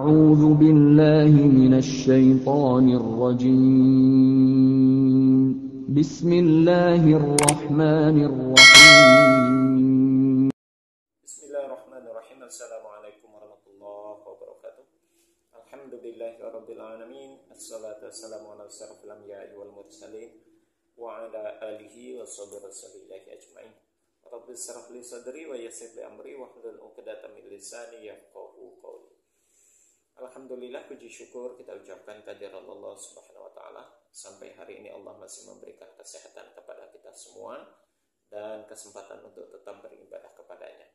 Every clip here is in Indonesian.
أعوذ بالله من الشيطان الرجيم بسم الله الرحمن الرحيم Bismillahirrahmanirrahim. Assalamualaikum warahmatullahi wabarakatuh. Alhamdulillahirabbil alamin. Assalatu wassalamu ala asyrafil anbiya'i wal mursalin wa ala alihi washabihi ajmain. Rabbi shrah li sadri wa yassir li amri wahlul 'uqdatam min lisani yafqahu qawli. Alhamdulillah, puji syukur kita ucapkan kehadirat Allah Subhanahu wa taala. Sampai hari ini Allah masih memberikan kesehatan kepada kita semua dan kesempatan untuk tetap beribadah kepadanya.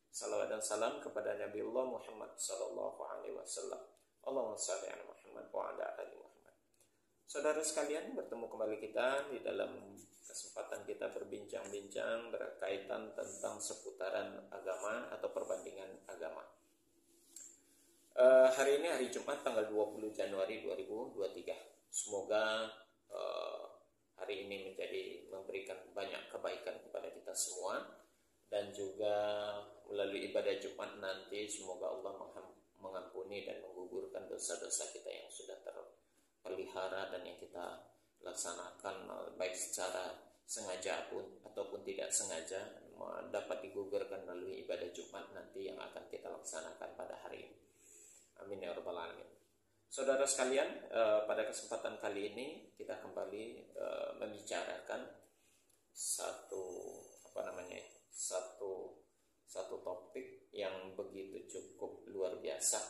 Salawat dan salam kepada Nabi Allah Muhammad sallallahu alaihi wasallam. Allahumma shalli ala Muhammad wa ala ali Muhammad. Saudara sekalian, bertemu kembali kita di dalam kesempatan kita berbincang-bincang berkaitan tentang seputaran agama atau perbandingan agama. Hari ini hari Jumat tanggal 20 Januari 2023. Semoga hari ini memberikan banyak kebaikan kepada kita semua, dan juga melalui ibadah Jumat nanti semoga Allah mengampuni dan menggugurkan dosa-dosa kita yang sudah terpelihara dan yang kita laksanakan baik secara sengaja ataupun tidak sengaja dapat digugurkan melalui ibadah Jumat nanti yang akan kita laksanakan pada hari ini. Amin ya rabbal alamin. Saudara sekalian, pada kesempatan kali ini kita kembali membicarakan satu topik yang begitu cukup luar biasa.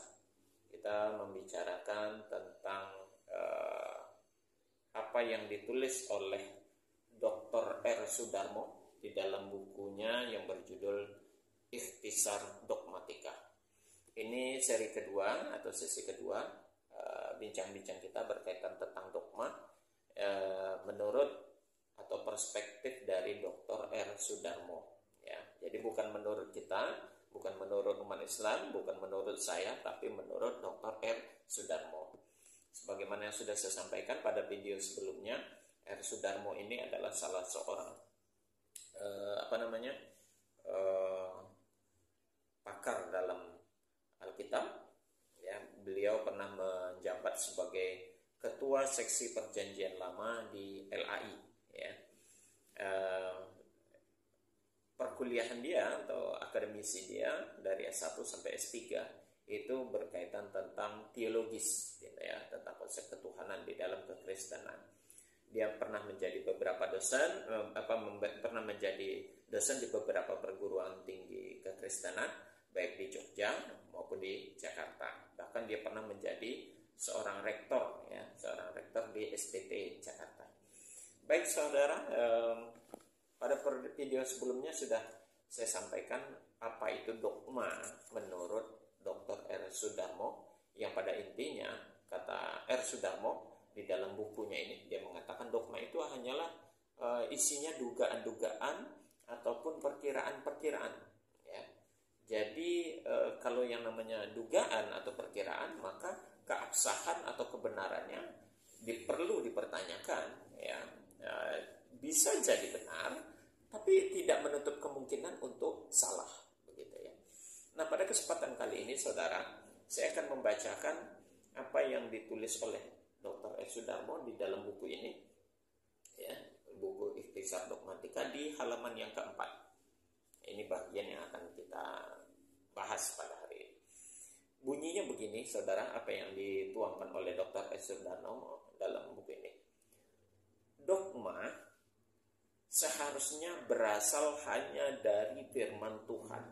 Kita membicarakan tentang apa yang ditulis oleh Dr. R. Sudarmo di dalam bukunya yang berjudul Ikhtisar Dogmatika. Ini sesi kedua bincang-bincang kita berkaitan tentang dogma menurut atau perspektif dari Dr. R. Sudarmo. Ya, jadi bukan menurut kita, bukan menurut umat Islam, bukan menurut saya, tapi menurut Dr. R. Sudarmo. Sebagaimana yang sudah saya sampaikan pada video sebelumnya, R. Sudarmo ini adalah salah seorang pakar dalam Alkitab. Ya, beliau pernah menjabat sebagai ketua seksi perjanjian lama di LAI. Ya. Perkuliahan dia atau akademisi dia dari S1 sampai S3 itu berkaitan tentang teologis, gitu ya, tentang konsep ketuhanan di dalam kekristenan. Dia pernah menjadi pernah menjadi dosen di beberapa perguruan tinggi kekristenan, baik di Jogja maupun di Jakarta. Bahkan dia pernah menjadi seorang rektor di SDT Jakarta. Baik saudara, pada video sebelumnya sudah saya sampaikan apa itu dogma menurut Dr. R. Sudarmo, yang pada intinya kata R. Sudarmo di dalam bukunya ini dia mengatakan dogma itu hanyalah isinya dugaan-dugaan ataupun perkiraan-perkiraan. Ya. Jadi kalau yang namanya dugaan atau perkiraan, maka keabsahan atau kebenarannya perlu dipertanyakan. Ya. Bisa jadi benar, tapi tidak menutup kemungkinan untuk salah, begitu ya. Nah, pada kesempatan kali ini saudara, saya akan membacakan apa yang ditulis oleh Dr. R. Sudarmo di dalam buku ini, ya, buku Ikhtisar Dogmatika di halaman yang keempat. Ini bagian yang akan kita bahas pada hari ini. Bunyinya begini, saudara, apa yang dituangkan oleh Dr. R. Sudarmo dalam buku ini. Dogma seharusnya berasal hanya dari firman Tuhan.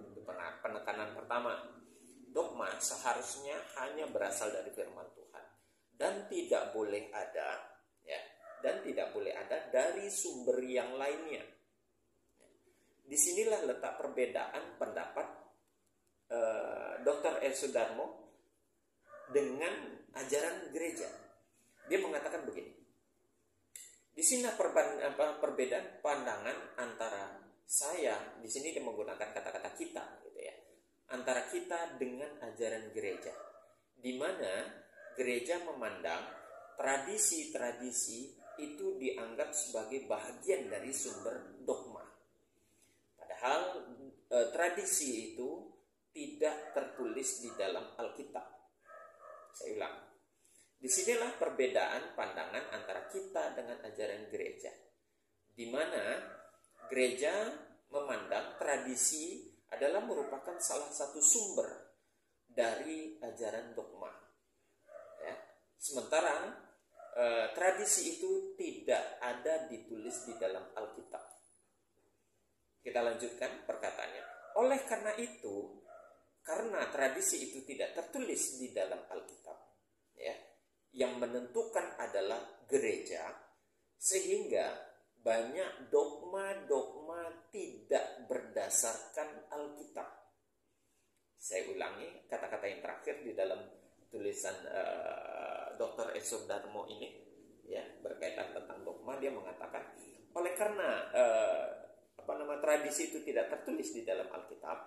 Itu penekanan pertama. Dogma seharusnya hanya berasal dari firman Tuhan dan tidak boleh ada, ya, dari sumber yang lainnya. Disinilah letak perbedaan pendapat Dr. R. Sudarmo dengan ajaran gereja. Dia mengatakan begini. Di sini perbedaan pandangan antara saya, di sini dia menggunakan kata-kata kita, gitu ya, antara kita dengan ajaran gereja, di mana gereja memandang tradisi-tradisi itu dianggap sebagai bagian dari sumber dogma. Padahal tradisi itu tidak tertulis di dalam Alkitab. Disinilah perbedaan pandangan antara kita dengan ajaran gereja, di mana gereja memandang tradisi adalah merupakan salah satu sumber dari ajaran dogma. Ya. Sementara tradisi itu tidak ada ditulis di dalam Alkitab. Kita lanjutkan perkataannya. Oleh karena itu, karena tradisi itu tidak tertulis di dalam Alkitab, ya, yang menentukan adalah gereja, sehingga banyak dogma-dogma tidak berdasarkan Alkitab. Saya ulangi kata-kata yang terakhir di dalam tulisan Dr. Esur Darmo ini, ya, berkaitan tentang dogma. Dia mengatakan, oleh karena tradisi itu tidak tertulis di dalam Alkitab,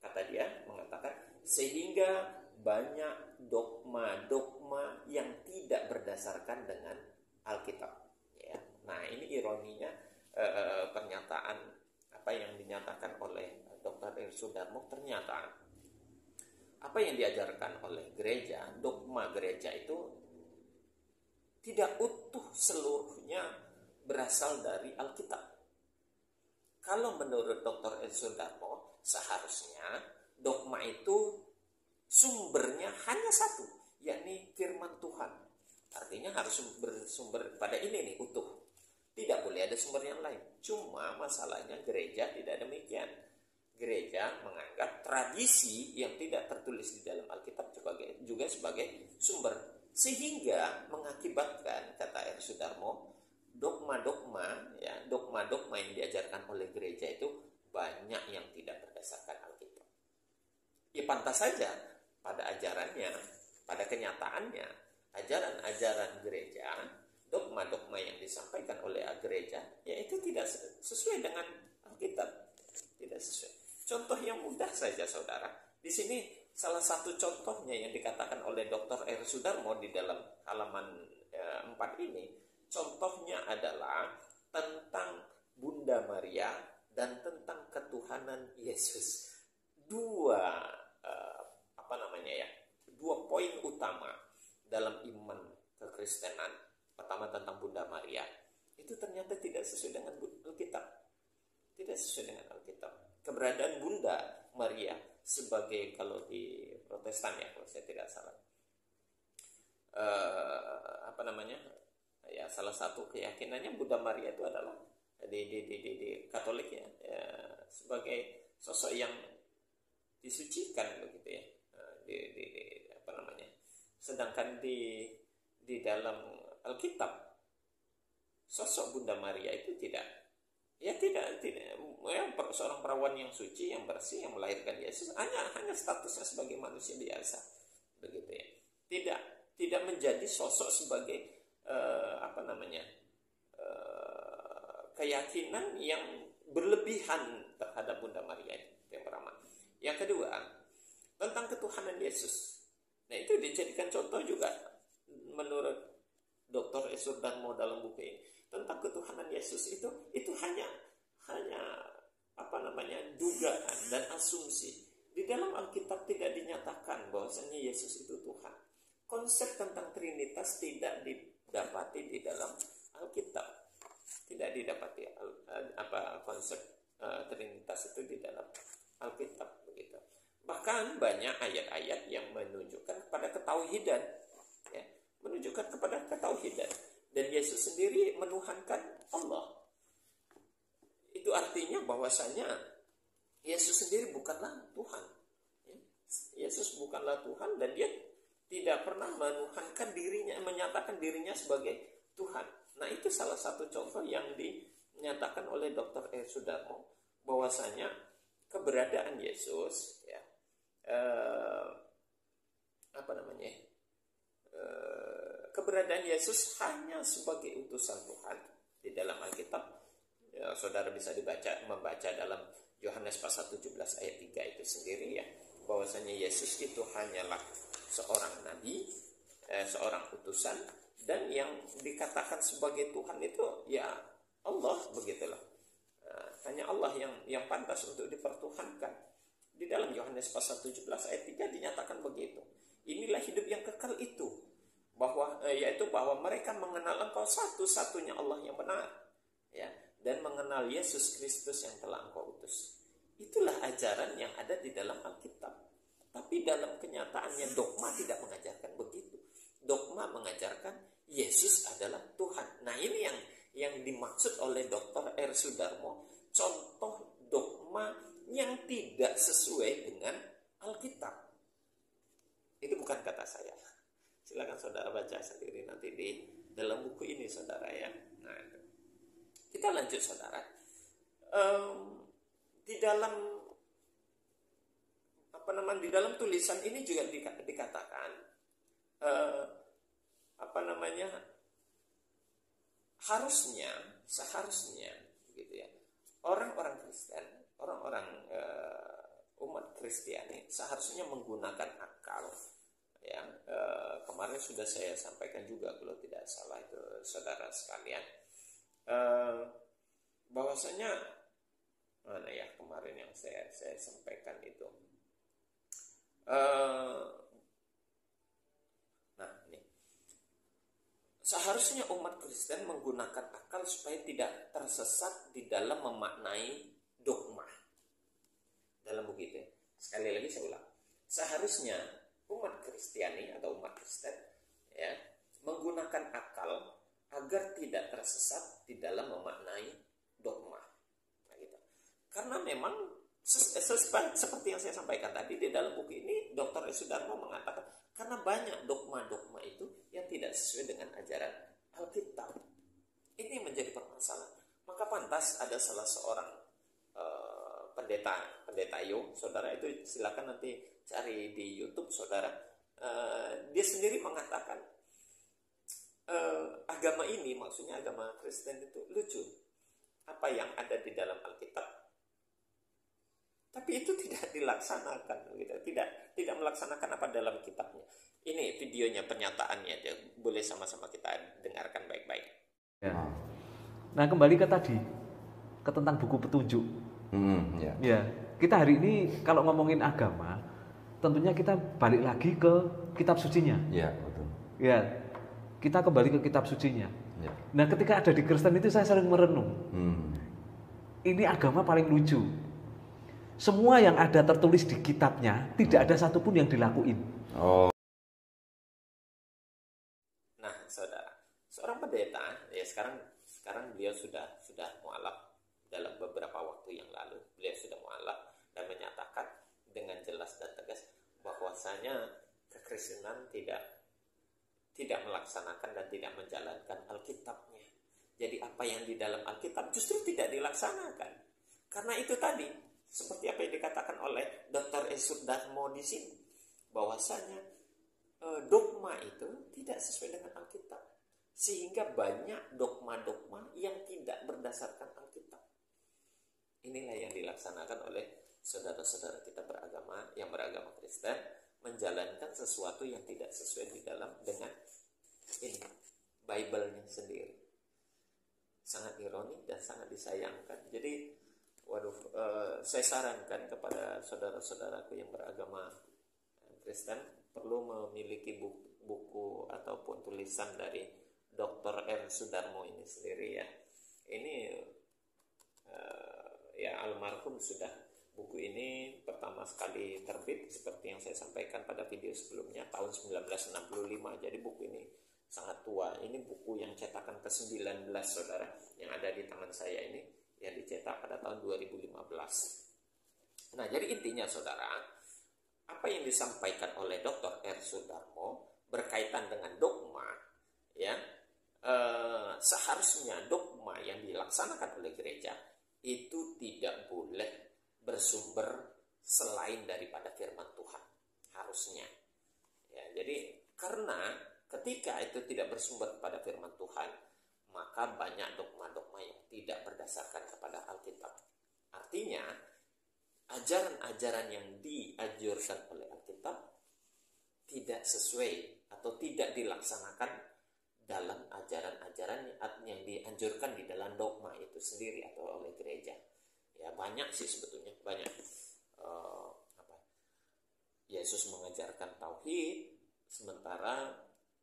kata dia mengatakan, sehingga banyak dogma-dogma yang tidak berdasarkan dengan Alkitab. Ya. Nah, ini ironinya pernyataan apa yang dinyatakan oleh Dr. Esur Darmo. Ternyata apa yang diajarkan oleh gereja, dogma gereja itu tidak utuh seluruhnya berasal dari Alkitab. Kalau menurut Dr. Esur Darmo, seharusnya dogma itu sumbernya hanya satu, yakni firman Tuhan. Artinya harus bersumber pada ini nih, utuh. Tidak boleh ada sumber yang lain. Cuma masalahnya gereja tidak demikian. Gereja menganggap tradisi yang tidak tertulis di dalam Alkitab juga sebagai sumber, sehingga mengakibatkan, kata Esur Darmo, dogma-dogma yang diajarkan oleh gereja itu banyak yang tidak berdasarkan Alkitab. Ya pantas saja pada ajarannya, pada kenyataannya, ajaran-ajaran gereja, dogma-dogma yang disampaikan oleh gereja, yaitu tidak sesuai dengan Alkitab, tidak sesuai. Contoh yang mudah saja, saudara. Di sini salah satu contohnya yang dikatakan oleh Dr. Esur Darmo di dalam halaman 4 ini, contohnya adalah tentang Bunda Maria dan tentang ketuhanan Yesus. Dua poin utama dalam iman kekristenan. Pertama tentang Bunda Maria, itu ternyata tidak sesuai dengan Alkitab. Tidak sesuai dengan Alkitab. Keberadaan Bunda Maria sebagai, kalau di Protestan ya, kalau saya tidak salah, salah satu keyakinannya Bunda Maria itu adalah di Katolik ya, sebagai sosok yang disucikan begitu ya. Sedangkan di dalam Alkitab sosok Bunda Maria itu tidak seorang perawan yang suci, yang bersih, yang melahirkan Yesus, hanya statusnya sebagai manusia biasa begitu ya. Tidak menjadi sosok sebagai keyakinan yang berlebihan terhadap Bunda Maria itu yang pertama. Yang kedua, tentang ketuhanan Yesus. Nah, itu dijadikan contoh juga menurut Dr. Esur Darmo dalam buku ini. Tentang ketuhanan Yesus itu hanya dugaan dan asumsi. Di dalam Alkitab tidak dinyatakan bahwasanya Yesus itu Tuhan. Konsep tentang Trinitas tidak didapati di dalam Alkitab. Tidak didapati konsep Trinitas itu di dalam Alkitab begitu. Bahkan banyak ayat-ayat yang menunjukkan kepada ketauhidan, ya, menunjukkan kepada ketauhidan. Dan Yesus sendiri menuhankan Allah. Itu artinya bahwasanya Yesus sendiri bukanlah Tuhan. Ya. Yesus bukanlah Tuhan dan dia tidak pernah menuhankan dirinya, menyatakan dirinya sebagai Tuhan. Nah, itu salah satu contoh yang dinyatakan oleh Dr. Esur Darmo, bahwasanya keberadaan Yesus ya, keberadaan Yesus hanya sebagai utusan Tuhan di dalam Alkitab. Ya, saudara bisa membaca dalam Yohanes pasal 17 ayat 3 itu sendiri ya, bahwasanya Yesus itu hanyalah seorang nabi, seorang utusan, dan yang dikatakan sebagai Tuhan itu ya Allah begitulah. Hanya Allah yang pantas untuk dipertuhankan. Di dalam Yohanes pasal 17 ayat 3 dinyatakan begitu. Inilah hidup yang kekal itu, bahwa bahwa mereka mengenal Engkau satu-satunya Allah yang benar, ya, dan mengenal Yesus Kristus yang telah Engkau utus. Itulah ajaran yang ada di dalam Alkitab. Tapi dalam kenyataannya dogma tidak mengajarkan begitu. Dogma mengajarkan Yesus adalah Tuhan. Nah, ini yang dimaksud oleh Dr. R. Sudarmo, contoh dogma yang tidak sesuai dengan Alkitab. Itu bukan kata saya. Silakan saudara baca sendiri nanti di dalam buku ini, saudara, ya. Nah, kita lanjut, saudara. Di dalam tulisan ini juga dikatakan seharusnya gitu ya, orang-orang Kristen, orang-orang umat Kristiani seharusnya menggunakan akal, ya. Kemarin sudah saya sampaikan juga kalau tidak salah itu, saudara sekalian, bahwasanya mana ya kemarin yang saya sampaikan itu, nah ini seharusnya umat Kristen menggunakan akal supaya tidak tersesat di dalam memaknai dogma. Dalam begitu, sekali lagi saya ulang, seharusnya umat Kristiani atau umat Kristen, ya, menggunakan akal agar tidak tersesat di dalam memaknai dogma. Nah, gitu. Karena memang seperti yang saya sampaikan tadi di dalam buku ini, Dr. Sudarmo mengatakan karena banyak dogma-dogma itu yang tidak sesuai dengan ajaran Alkitab. Ini menjadi permasalahan. Maka pantas ada salah seorang pendeta Yo, saudara, itu silakan nanti cari di YouTube, saudara. Dia sendiri mengatakan agama ini, maksudnya agama Kristen itu lucu. Apa yang ada di dalam Alkitab, tapi itu tidak dilaksanakan, gitu. Tidak melaksanakan apa dalam kitabnya. Ini videonya, pernyataannya, boleh sama-sama kita dengarkan baik-baik. Ya. Nah, kembali ke tadi, ke tentang buku petunjuk. Ya, kita hari ini kalau ngomongin agama, tentunya kita balik lagi ke kitab sucinya. Ya, betul. Ya, kita kembali ke kitab sucinya. Ya. Nah, ketika ada di Kristen itu saya sering merenung. Ini agama paling lucu. Semua yang ada tertulis di kitabnya tidak ada satupun yang dilakuin. Oh. Nah, saudara, seorang pendeta, ya sekarang beliau sudah mualaf. Dalam beberapa waktu yang lalu beliau sudah mualaf dan menyatakan dengan jelas dan tegas bahwasanya kekristenan tidak melaksanakan dan tidak menjalankan Alkitabnya. Jadi apa yang di dalam Alkitab justru tidak dilaksanakan. Karena itu tadi, seperti apa yang dikatakan oleh Dr. Sudarmo di sini, bahwasanya dogma itu tidak sesuai dengan Alkitab. Sehingga banyak dogma-dogma yang tidak berdasarkan Alkitab. Inilah yang dilaksanakan oleh saudara-saudara kita yang beragama Kristen, menjalankan sesuatu yang tidak sesuai dengan ini Bible-nya sendiri. Sangat ironi dan sangat disayangkan. Jadi, saya sarankan kepada saudara-saudaraku yang beragama Kristen perlu memiliki buku ataupun tulisan dari Dr. R. Sudarmo ini sendiri, ya. Ini ya almarhum sudah, buku ini pertama sekali terbit seperti yang saya sampaikan pada video sebelumnya tahun 1965. Jadi buku ini sangat tua. Ini buku yang cetakan ke-19, saudara, yang ada di tangan saya ini, yang dicetak pada tahun 2015. Nah, jadi intinya, saudara, apa yang disampaikan oleh Dr. R. Sudarmo berkaitan dengan dogma, ya, seharusnya dogma yang dilaksanakan oleh gereja itu tidak boleh bersumber selain daripada firman Tuhan, harusnya. Ya, jadi karena ketika itu tidak bersumber pada firman Tuhan, maka banyak dogma-dogma yang tidak berdasarkan kepada Alkitab. Artinya, ajaran-ajaran yang dianjurkan oleh Alkitab tidak sesuai atau tidak dilaksanakan dalam ajaran-ajaran yang dianjurkan di dalam dogma itu sendiri atau oleh gereja. Ya, banyak sih sebetulnya, banyak. Yesus mengajarkan tauhid, sementara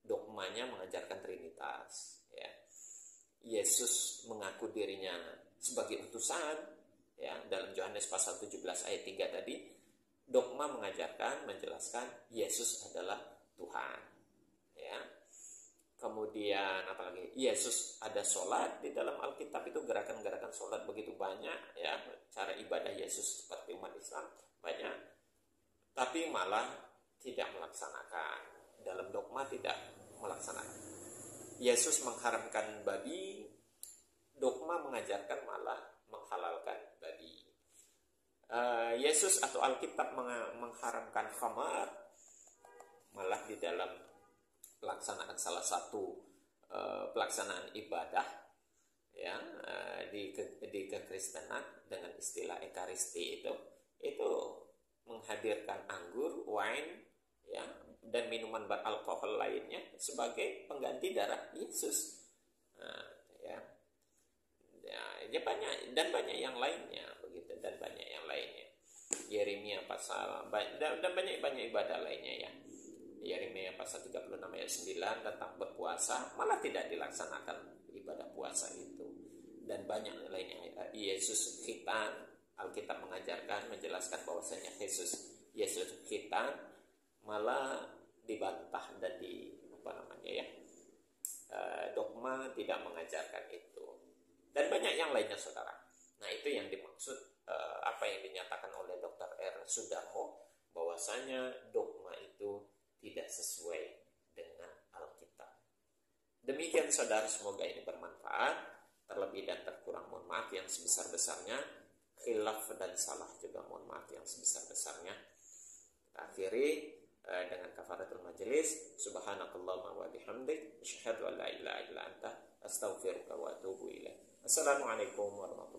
dogmanya mengajarkan Trinitas, ya. Yesus mengaku dirinya sebagai utusan, ya, dalam Yohanes pasal 17 ayat 3 tadi. Dogma mengajarkan, menjelaskan Yesus adalah Tuhan, ya. Kemudian apalagi, Yesus ada sholat di dalam Alkitab, itu gerakan-gerakan sholat begitu banyak, ya, cara ibadah Yesus seperti umat Islam banyak, tapi malah tidak melaksanakan, dalam dogma tidak melaksanakan. Yesus mengharamkan babi, dogma mengajarkan malah menghalalkan babi. Yesus atau Alkitab mengharamkan khamar, malah di dalam pelaksanaan salah satu pelaksanaan ibadah, ya, di kekristenan dengan istilah ekaristi itu menghadirkan anggur, wine, ya, dan minuman beralkohol lainnya sebagai pengganti darah Yesus. Ya banyak dan banyak yang lainnya begitu, dan banyak yang lainnya. Yeremia pasal dan banyak ibadah lainnya, ya. Yeremia pasal 36 ayat 9 tentang berpuasa, malah tidak dilaksanakan ibadah puasa itu. Dan banyak lainnya. Yesus khitan, Alkitab mengajarkan, menjelaskan bahwasanya Yesus khitan, malah dibantah dan dogma tidak mengajarkan itu. Dan banyak yang lainnya, saudara. Nah, itu yang dimaksud apa yang dinyatakan oleh Dr. R. Sudarmo, bahwasanya dogma itu tidak sesuai dengan Alkitab. Demikian, saudara, semoga ini bermanfaat. Terlebih dan terkurang mohon maaf yang sebesar-besarnya. Khilaf dan salah juga mohon maaf yang sebesar-besarnya. Kita akhiri dengan kafaratul majelis. Subhanakallahumma wa bihamdik, asyhadu an la ilaha illa anta, astaghfiruka wa atubu ilaik. Assalamualaikum warahmatullahi wabarakatuh.